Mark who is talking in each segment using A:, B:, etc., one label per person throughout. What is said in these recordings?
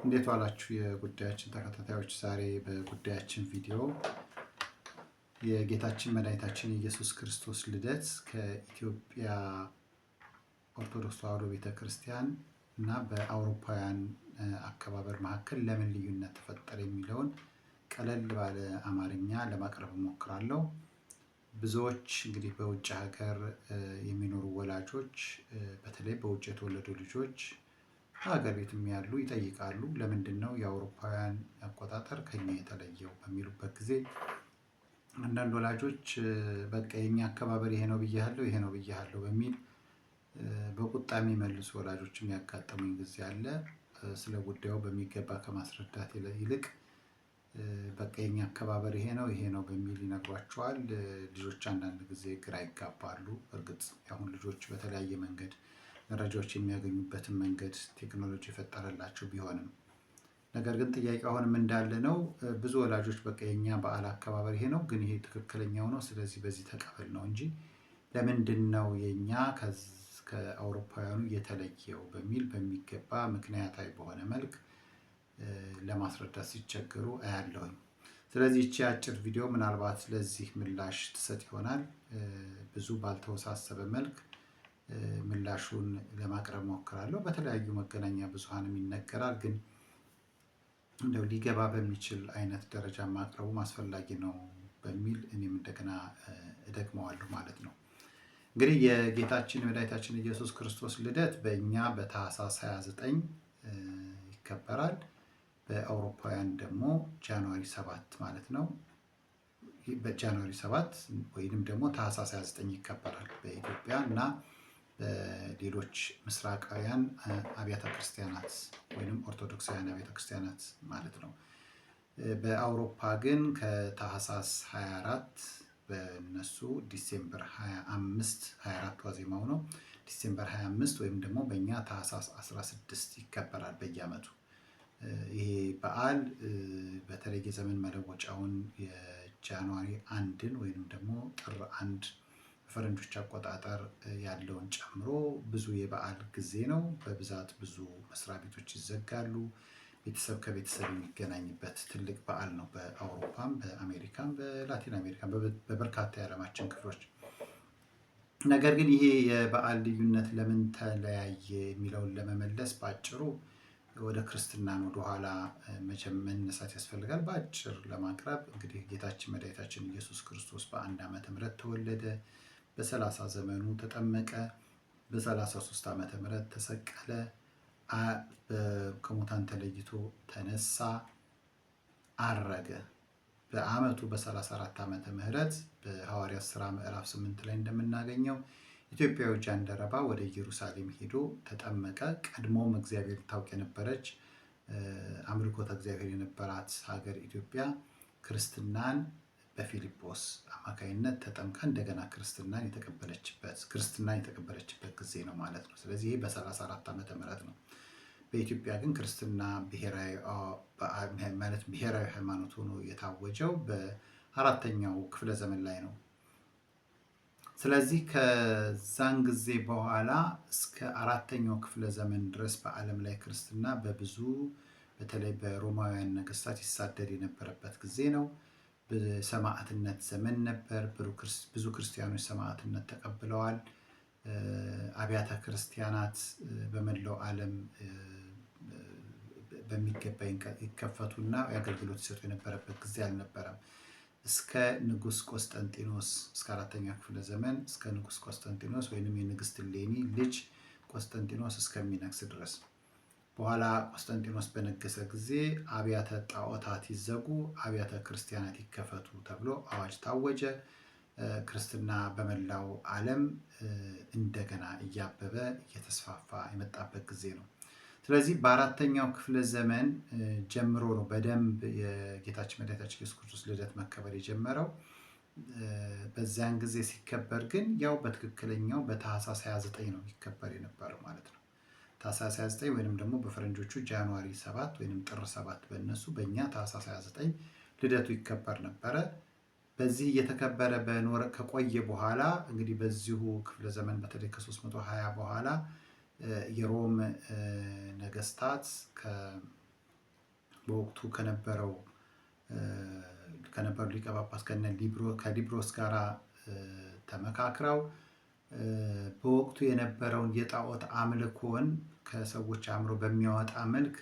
A: እንዴት ዋላችሁ የጉዳያችን ተከታታዮች? ዛሬ በጉዳያችን ቪዲዮ የጌታችን መድኃኒታችን የኢየሱስ ክርስቶስ ልደት ከኢትዮጵያ ኦርቶዶክስ ተዋሕዶ ቤተክርስቲያን እና በአውሮፓውያን አከባበር መካከል ለምን ልዩነት ተፈጠረ የሚለውን ቀለል ባለ አማርኛ ለማቅረብ እሞክራለሁ። ብዙዎች እንግዲህ በውጭ ሀገር የሚኖሩ ወላጆች በተለይ በውጭ የተወለዱ ልጆች ሀገር ቤትም ያሉ ይጠይቃሉ፣ ለምንድን ነው የአውሮፓውያን አቆጣጠር ከኛ የተለየው በሚሉበት ጊዜ አንዳንድ ወላጆች በቃ የኛ አከባበር ይሄ ነው ብያለሁ ይሄ ነው ብያለሁ በሚል በቁጣ የሚመልሱ ወላጆችም ያጋጠሙኝ ጊዜ አለ። ስለ ጉዳዩ በሚገባ ከማስረዳት ይልቅ በቃ የኛ አከባበር ይሄ ነው በሚል ይነግሯቸዋል። ልጆች አንዳንድ ጊዜ ግራ ይጋባሉ። እርግጥ አሁን ልጆች በተለያየ መንገድ መረጃዎች የሚያገኙበትን መንገድ ቴክኖሎጂ የፈጠረላቸው ቢሆንም ነገር ግን ጥያቄው አሁንም እንዳለ ነው። ብዙ ወላጆች በቃ የኛ በዓል አከባበር ይሄ ነው፣ ግን ይሄ ትክክለኛው ነው፣ ስለዚህ በዚህ ተቀበል ነው እንጂ ለምንድን ነው የኛ ከአውሮፓውያኑ የተለየው በሚል በሚገባ ምክንያታዊ በሆነ መልክ ለማስረዳት ሲቸገሩ አያለሁኝ። ስለዚህ ይቺ አጭር ቪዲዮ ምናልባት ለዚህ ምላሽ ትሰጥ ይሆናል። ብዙ ባልተወሳሰበ መልክ ምላሹን ለማቅረብ ሞክራለሁ። በተለያዩ መገናኛ ብዙሃንም ይነገራል፣ ግን እንደው ሊገባ በሚችል አይነት ደረጃ ማቅረቡ አስፈላጊ ነው በሚል እኔም እንደገና እደግመዋለሁ ማለት ነው። እንግዲህ የጌታችን የመድኃኒታችን ኢየሱስ ክርስቶስ ልደት በእኛ በታኅሳስ 29 ይከበራል። በአውሮፓውያን ደግሞ ጃንዋሪ 7 ማለት ነው። በጃንዋሪ 7 ወይንም ደግሞ ታኅሳስ 29 ይከበራል በኢትዮጵያ እና በሌሎች ምስራቃውያን አብያተ ክርስቲያናት ወይም ኦርቶዶክሳውያን አብያተ ክርስቲያናት ማለት ነው። በአውሮፓ ግን ከታኅሳስ 24 በእነሱ ዲሴምበር 24 ዋዜማው ነው። ዲሴምበር 25 ወይም ደግሞ በእኛ ታኅሳስ 16 ይከበራል በየዓመቱ። ይሄ በዓል በተለይ የዘመን መለወጫውን የጃንዋሪ 1ን ወይም ደግሞ ጥር 1 በፈረንጆች አቆጣጠር ያለውን ጨምሮ ብዙ የበዓል ጊዜ ነው። በብዛት ብዙ መስሪያ ቤቶች ይዘጋሉ። ቤተሰብ ከቤተሰብ የሚገናኝበት ትልቅ በዓል ነው። በአውሮፓም፣ በአሜሪካም፣ በላቲን አሜሪካም በበርካታ የዓለማችን ክፍሎች። ነገር ግን ይሄ የበዓል ልዩነት ለምን ተለያየ የሚለውን ለመመለስ በአጭሩ ወደ ክርስትናን ወደኋላ መነሳት ያስፈልጋል። በአጭር ለማቅረብ እንግዲህ ጌታችን መድኃኒታችን ኢየሱስ ክርስቶስ በ1 ዓመተ ምህረት ተወለደ። በ30 ዘመኑ ተጠመቀ። በ33 ዓመተ ምህረት ተሰቀለ። ከሙታን ተለይቶ ተነሳ፣ አረገ። በዓመቱ በ34 ዓመተ ምህረት በሐዋርያት ሥራ ምዕራፍ 8 ላይ እንደምናገኘው ኢትዮጵያዊ ጃንደረባ ወደ ኢየሩሳሌም ሄዶ ተጠመቀ። ቀድሞም እግዚአብሔር ታውቅ የነበረች አምልኮተ እግዚአብሔር የነበራት ሀገር ኢትዮጵያ ክርስትናን በፊልጶስ አማካይነት ተጠምቃ እንደገና ክርስትናን የተቀበለችበት ጊዜ ነው ማለት ነው። ስለዚህ ይህ በ34 ዓመተ ምህረት ነው። በኢትዮጵያ ግን ክርስትና ብሔራዊ ሃይማኖት ሆኖ የታወጀው በ4ኛው ክፍለ ዘመን ላይ ነው። ስለዚህ ከዛን ጊዜ በኋላ እስከ 4ኛው ክፍለ ዘመን ድረስ በዓለም ላይ ክርስትና በብዙ በተለይ በሮማውያን ነገስታት ይሳደድ የነበረበት ጊዜ ነው። በሰማዕትነት ዘመን ነበር። ብዙ ክርስቲያኖች ሰማዕትነት ተቀብለዋል። አብያተ ክርስቲያናት በመላው ዓለም በሚገባ ይከፈቱና የአገልግሎት ይሰጡ የነበረበት ጊዜ አልነበረም። እስከ ንጉስ ቆስጠንጢኖስ እስከ 4ኛው ክፍለ ዘመን እስከ ንጉስ ቆስጠንጢኖስ ወይንም የንግስት እሌኒ ልጅ ቆስጠንጢኖስ እስከሚነግስ ድረስ። በኋላ ቆስጠንጢኖስ በነገሰ ጊዜ አብያተ ጣዖታት ይዘጉ፣ አብያተ ክርስቲያናት ይከፈቱ ተብሎ አዋጅ ታወጀ። ክርስትና በመላው ዓለም እንደገና እያበበ እየተስፋፋ የመጣበት ጊዜ ነው። ስለዚህ በ4ኛው ክፍለ ዘመን ጀምሮ ነው በደንብ የጌታችን መድኃኒታችን ኢየሱስ ክርስቶስ ልደት መከበር የጀመረው። በዚያን ጊዜ ሲከበር ግን ያው በትክክለኛው በታኅሳስ 29 ነው ይከበር የነበረው ማለት ነው። ታኅሳስ 29 ወይንም ደግሞ በፈረንጆቹ ጃንዋሪ 7 ወይንም ጥር 7 በእነሱ፣ በእኛ ታኅሳስ 29 ልደቱ ይከበር ነበረ። በዚህ እየተከበረ ከቆየ በኋላ እንግዲህ በዚሁ ክፍለ ዘመን በተለይ ከ320 በኋላ የሮም ነገስታት በወቅቱ ከነበሩ ሊቀ ጳጳስ ከዲብሮስ ጋር ተመካክረው በወቅቱ የነበረውን የጣዖት አምልኮን ከሰዎች አእምሮ በሚያወጣ መልክ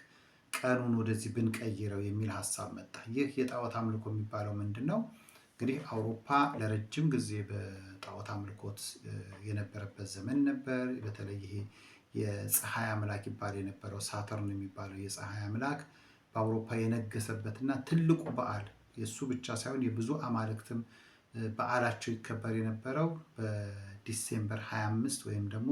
A: ቀኑን ወደዚህ ብንቀይረው የሚል ሀሳብ መጣ። ይህ የጣዖት አምልኮ የሚባለው ምንድን ነው? እንግዲህ አውሮፓ ለረጅም ጊዜ በጣዖት አምልኮት የነበረበት ዘመን ነበር። በተለይ ይሄ የፀሐይ አምላክ ይባል የነበረው ሳተርን የሚባለው የፀሐይ አምላክ በአውሮፓ የነገሰበትና ትልቁ በዓል የእሱ ብቻ ሳይሆን የብዙ አማልክትም በዓላቸው ይከበር የነበረው በዲሴምበር 25 ወይም ደግሞ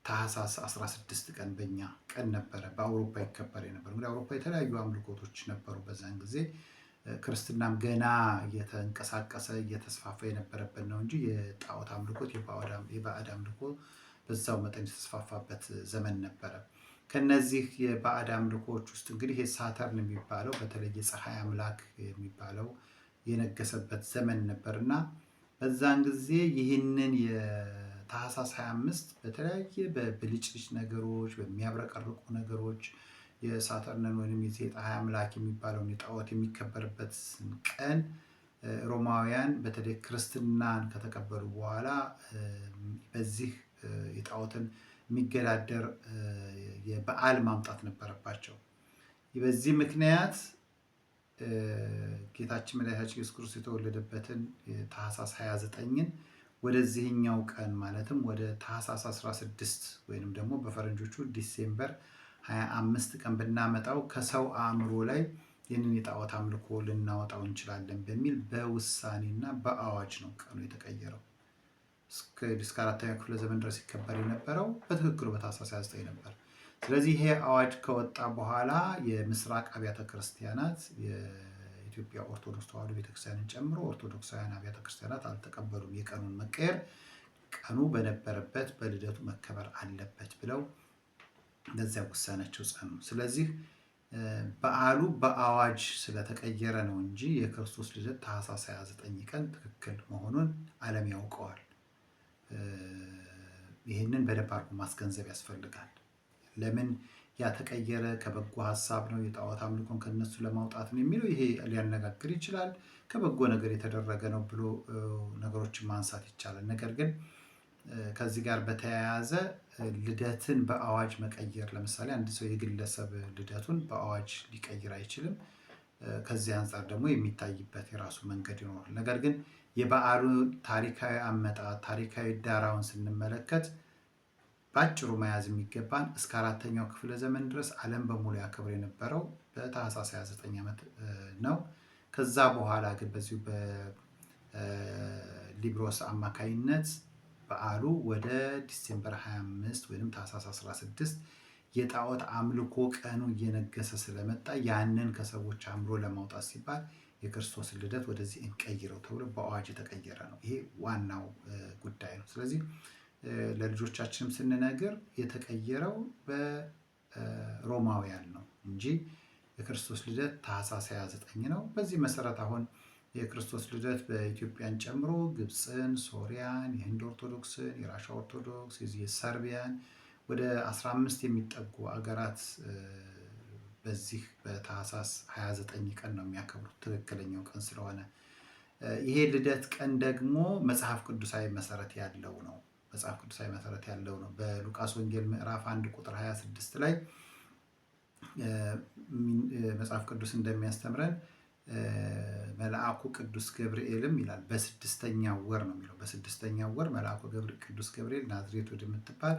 A: ታህሳስ 16 ቀን በእኛ ቀን ነበረ በአውሮፓ ይከበር የነበረው። እንግዲህ አውሮፓ የተለያዩ አምልኮቶች ነበሩ በዛን ጊዜ። ክርስትናም ገና እየተንቀሳቀሰ እየተስፋፋ የነበረበት ነው እንጂ የጣዖት አምልኮት የባዕድ አምልኮ በዛው መጠን የተስፋፋበት ዘመን ነበረ። ከነዚህ የባዕድ አምልኮዎች ውስጥ እንግዲህ የሳተርን የሚባለው በተለይ የፀሐይ አምላክ የሚባለው የነገሰበት ዘመን ነበርና በዛን ጊዜ ይህንን የታህሳስ 25 በተለያየ በብልጭልጭ ነገሮች በሚያብረቀርቁ ነገሮች የሳተርንን ወይም የፀሐይ አምላክ የሚባለውን የጣዖት የሚከበርበት ቀን ሮማውያን በተለይ ክርስትናን ከተቀበሉ በኋላ በዚህ የጣዖትን የሚገዳደር የበዓል ማምጣት ነበረባቸው። በዚህ ምክንያት ጌታችን መድኃኒታችን ኢየሱስ ክርስቶስ የተወለደበትን ታህሳስ 29ን ወደዚህኛው ቀን ማለትም ወደ ታህሳስ 16 ወይንም ደግሞ በፈረንጆቹ ዲሴምበር 25 ቀን ብናመጣው ከሰው አእምሮ ላይ ይህንን የጣዖት አምልኮ ልናወጣው እንችላለን በሚል በውሳኔና በአዋጅ ነው ቀኑ የተቀየረው። እስከ አራተኛው ክፍለ ዘመን ድረስ ይከበር የነበረው በትክክሉ በታህሳስ 29 ነበር። ስለዚህ ይሄ አዋጅ ከወጣ በኋላ የምስራቅ አብያተ ክርስቲያናት የኢትዮጵያ ኦርቶዶክስ ተዋሕዶ ቤተክርስቲያንን ጨምሮ ኦርቶዶክሳውያን አብያተ ክርስቲያናት አልተቀበሉም። የቀኑን መቀየር ቀኑ በነበረበት በልደቱ መከበር አለበት ብለው ለዚያ ውሳኔያቸው ጸኑ። ስለዚህ በዓሉ በአዋጅ ስለተቀየረ ነው እንጂ የክርስቶስ ልደት ታህሳስ 29 ቀን ትክክል መሆኑን ዓለም ያውቀዋል። ይህንን በደንብ አድርጎ ማስገንዘብ ያስፈልጋል። ለምን ያተቀየረ ከበጎ ሀሳብ ነው የጣዖት አምልኮን ከነሱ ለማውጣት ነው የሚለው ይሄ ሊያነጋግር ይችላል። ከበጎ ነገር የተደረገ ነው ብሎ ነገሮችን ማንሳት ይቻላል። ነገር ግን ከዚህ ጋር በተያያዘ ልደትን በአዋጅ መቀየር፣ ለምሳሌ አንድ ሰው የግለሰብ ልደቱን በአዋጅ ሊቀይር አይችልም። ከዚህ አንጻር ደግሞ የሚታይበት የራሱ መንገድ ይኖራል። ነገር ግን የበዓሉ ታሪካዊ አመጣጥ ታሪካዊ ዳራውን ስንመለከት ባጭሩ መያዝ የሚገባን እስከ አራተኛው ክፍለ ዘመን ድረስ ዓለም በሙሉ ያከብር የነበረው በታህሳስ 29 ዓመት ነው። ከዛ በኋላ ግን በዚሁ በሊብሮስ አማካይነት በዓሉ ወደ ዲሴምበር 25 ወይም ታህሳስ 16 የጣዖት አምልኮ ቀኑ እየነገሰ ስለመጣ ያንን ከሰዎች አእምሮ ለማውጣት ሲባል የክርስቶስ ልደት ወደዚህ እንቀይረው ተብሎ በአዋጅ የተቀየረ ነው። ይሄ ዋናው ጉዳይ ነው። ስለዚህ ለልጆቻችንም ስንነግር የተቀየረው በሮማውያን ነው እንጂ የክርስቶስ ልደት ታህሳስ 29 ነው። በዚህ መሰረት አሁን የክርስቶስ ልደት በኢትዮጵያን ጨምሮ ግብፅን፣ ሶሪያን፣ የህንድ ኦርቶዶክስን፣ የራሻ ኦርቶዶክስ፣ የሰርቢያን ወደ 15 የሚጠጉ አገራት በዚህ በታህሳስ 29 ቀን ነው የሚያከብሩት ትክክለኛው ቀን ስለሆነ። ይሄ ልደት ቀን ደግሞ መጽሐፍ ቅዱሳዊ መሰረት ያለው ነው። በሉቃስ ወንጌል ምዕራፍ 1 ቁጥር 26 ላይ መጽሐፍ ቅዱስ እንደሚያስተምረን መልአኩ ቅዱስ ገብርኤልም ይላል በስድስተኛው ወር ነው የሚለው። በስድስተኛው ወር መልአኩ ቅዱስ ገብርኤል ናዝሬት ወደምትባል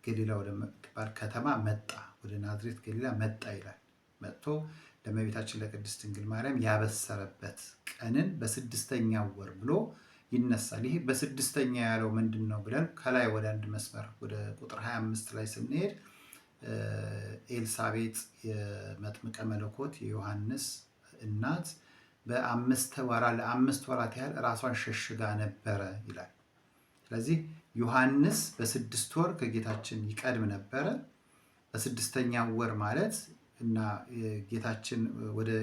A: ገሊላ ወደምትባል ከተማ መጣ፣ ወደ ናዝሬት ገሊላ መጣ ይላል። መጥቶ ለእመቤታችን ለቅድስት ድንግል ማርያም ያበሰረበት ቀንን በስድስተኛው ወር ብሎ ይነሳል። ይሄ በስድስተኛ ያለው ምንድን ነው ብለን ከላይ ወደ አንድ መስመር ወደ ቁጥር 25 ላይ ስንሄድ ኤልሳቤጥ የመጥምቀ መለኮት የዮሐንስ እናት ለአምስት ወራት ያህል ራሷን ሸሽጋ ነበረ ይላል። ስለዚህ ዮሐንስ በ6 ወር ከጌታችን ይቀድም ነበረ። በስድስተኛው ወር ማለት እና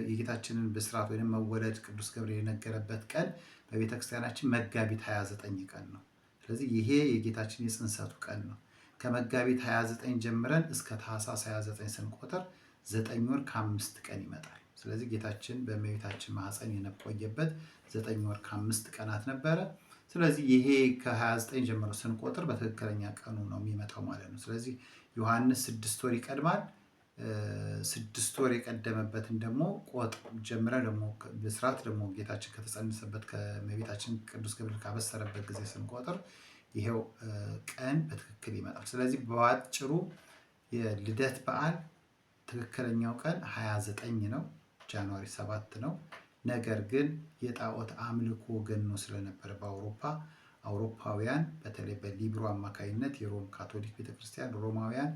A: የጌታችንን ብስራት ወይም መወለድ ቅዱስ ገብርኤል የነገረበት ቀን በቤተክርስቲያናችን መጋቢት 29 ቀን ነው። ስለዚህ ይሄ የጌታችን የጽንሰቱ ቀን ነው። ከመጋቢት 29 ጀምረን እስከ ታኅሳስ 29 ስንቆጥር 9 ወር ከ5 ቀን ይመጣል። ስለዚህ ጌታችን በእመቤታችን ማኅፀን የቆየበት 9 ወር ከ5 ቀናት ነበረ። ስለዚህ ይሄ ከ29 ጀምሮ ስንቆጥር በትክክለኛ ቀኑ ነው የሚመጣው ማለት ነው። ስለዚህ ዮሐንስ 6 ወር ይቀድማል። 6 ወር የቀደመበትን ደግሞ ቆጥር ጀምረ ደግሞ ብስራት ደግሞ ጌታችን ከተጸነሰበት ከእመቤታችን ቅዱስ ገብርኤል ካበሰረበት ጊዜ ስንቆጥር ይሄው ቀን በትክክል ይመጣል። ስለዚህ በአጭሩ የልደት በዓል ትክክለኛው ቀን 29 ነው፣ ጃንዋሪ 7 ነው። ነገር ግን የጣዖት አምልኮ ገኖ ስለነበረ አውሮፓውያን በተለይ በሊብሮ አማካይነት የሮም ካቶሊክ ቤተክርስቲያን ሮማውያን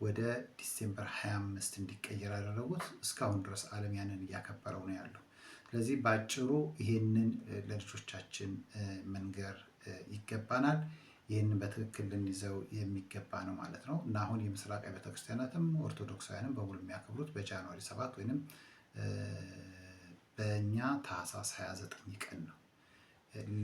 A: ወደ ዲሴምበር 25 እንዲቀየር ያደረጉት። እስካሁን ድረስ ዓለም ያንን እያከበረው ነው ያለው። ስለዚህ በአጭሩ ይሄንን ለልጆቻችን መንገር ይገባናል። ይህንን በትክክል ልንይዘው የሚገባ ነው ማለት ነው እና አሁን የምስራቃዊ ቤተክርስቲያናትም ኦርቶዶክሳውያንም በሙሉ የሚያከብሩት በጃንዋሪ 7 ወይም በእኛ ታኅሳስ 29 ቀን ነው።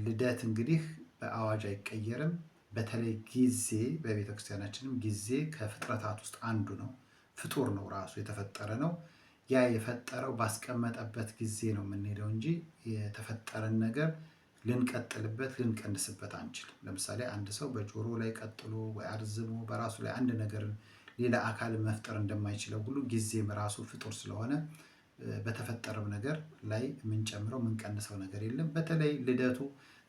A: ልደት እንግዲህ በአዋጅ አይቀየርም። በተለይ ጊዜ በቤተክርስቲያናችንም ጊዜ ከፍጥረታት ውስጥ አንዱ ነው። ፍጡር ነው፣ ራሱ የተፈጠረ ነው። ያ የፈጠረው ባስቀመጠበት ጊዜ ነው የምንሄደው እንጂ የተፈጠረን ነገር ልንቀጥልበት ልንቀንስበት አንችልም። ለምሳሌ አንድ ሰው በጆሮ ላይ ቀጥሎ ወይ አርዝሞ በራሱ ላይ አንድ ነገር ሌላ አካል መፍጠር እንደማይችለው ሁሉ ጊዜም ራሱ ፍጡር ስለሆነ በተፈጠረው ነገር ላይ የምንጨምረው የምንቀንሰው ነገር የለም። በተለይ ልደቱ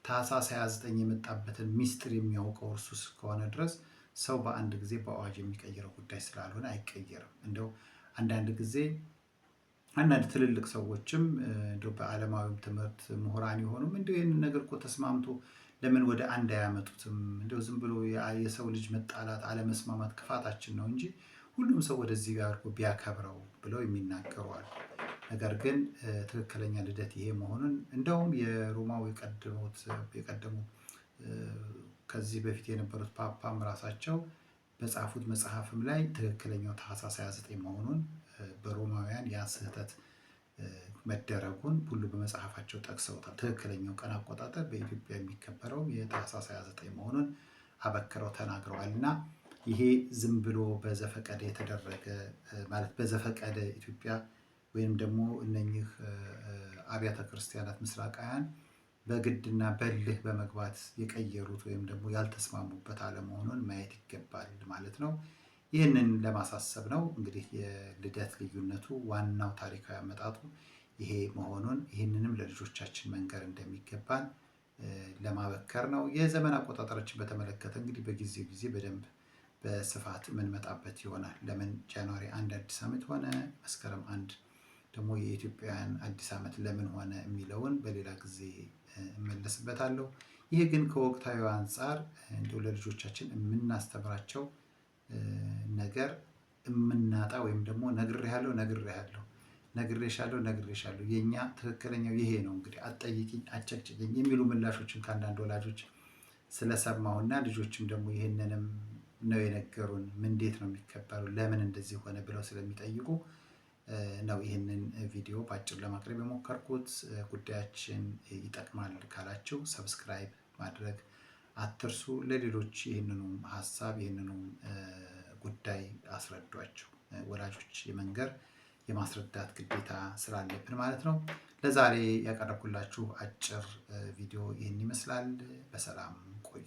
A: ታኅሳስ 29 የመጣበትን ሚስጥር የሚያውቀው እርሱ እስከሆነ ድረስ ሰው በአንድ ጊዜ በአዋጅ የሚቀይረው ጉዳይ ስላልሆነ አይቀየርም። እንደው አንዳንድ ጊዜ አንዳንድ ትልልቅ ሰዎችም እንደው በዓለማዊም ትምህርት ምሁራን የሆኑም እንደው ይህንን ነገር እኮ ተስማምቶ ለምን ወደ አንድ አያመጡትም? እንደው ዝም ብሎ የሰው ልጅ መጣላት አለመስማማት ክፋታችን ነው እንጂ ሁሉም ሰው ወደዚህ ጋር እኮ ቢያከብረው ብለው የሚናገሩ አሉ። ነገር ግን ትክክለኛ ልደት ይሄ መሆኑን እንደውም የሮማው የቀደሙ ከዚህ በፊት የነበሩት ፓፓም ራሳቸው በጻፉት መጽሐፍም ላይ ትክክለኛው ታኅሳስ 29 መሆኑን በሮማውያን ያ ስህተት መደረጉን ሁሉ በመጽሐፋቸው ጠቅሰውታል። ትክክለኛው ቀን አቆጣጠር በኢትዮጵያ የሚከበረው የታኅሳስ 29 መሆኑን አበክረው ተናግረዋል እና ይሄ ዝም ብሎ በዘፈቀደ የተደረገ ማለት በዘፈቀደ ኢትዮጵያ ወይም ደግሞ እነኚህ አብያተ ክርስቲያናት ምስራቃውያን በግድና በልህ በመግባት የቀየሩት ወይም ደግሞ ያልተስማሙበት አለመሆኑን ማየት ይገባል ማለት ነው። ይህንን ለማሳሰብ ነው እንግዲህ የልደት ልዩነቱ ዋናው ታሪካዊ አመጣጡ ይሄ መሆኑን ይህንንም ለልጆቻችን መንገር እንደሚገባን ለማበከር ነው። የዘመን አቆጣጠሮችን በተመለከተ እንግዲህ በጊዜው ጊዜ በደንብ በስፋት የምንመጣበት ይሆናል። ለምን ጃንዋሪ 1 አዲስ ዓመት ሆነ፣ መስከረም 1 ደግሞ የኢትዮጵያውያን አዲስ ዓመት ለምን ሆነ የሚለውን በሌላ ጊዜ እመለስበታለሁ። ይህ ግን ከወቅታዊ አንጻር እንደው ለልጆቻችን የምናስተምራቸው ነገር የምናጣ ወይም ደግሞ ነግሬሻለሁ የኛ ትክክለኛው ይሄ ነው እንግዲህ አትጠይቂኝ አጨቅጭቅኝ የሚሉ ምላሾችን ከአንዳንድ ወላጆች ስለሰማሁና ልጆችም ደግሞ ይህንንም ነው የነገሩን። እንዴት ነው የሚከበረው ለምን እንደዚህ ሆነ ብለው ስለሚጠይቁ ነው ይህንን ቪዲዮ በአጭር ለማቅረብ የሞከርኩት። ጉዳያችን ይጠቅማል ካላችሁ ሰብስክራይብ ማድረግ አትርሱ። ለሌሎች ይህንኑ ሀሳብ ይህንኑ ጉዳይ አስረዷቸው። ወላጆች የመንገር የማስረዳት ግዴታ ስላለብን ማለት ነው። ለዛሬ ያቀረብኩላችሁ አጭር ቪዲዮ ይህን ይመስላል። በሰላም ቆዩ።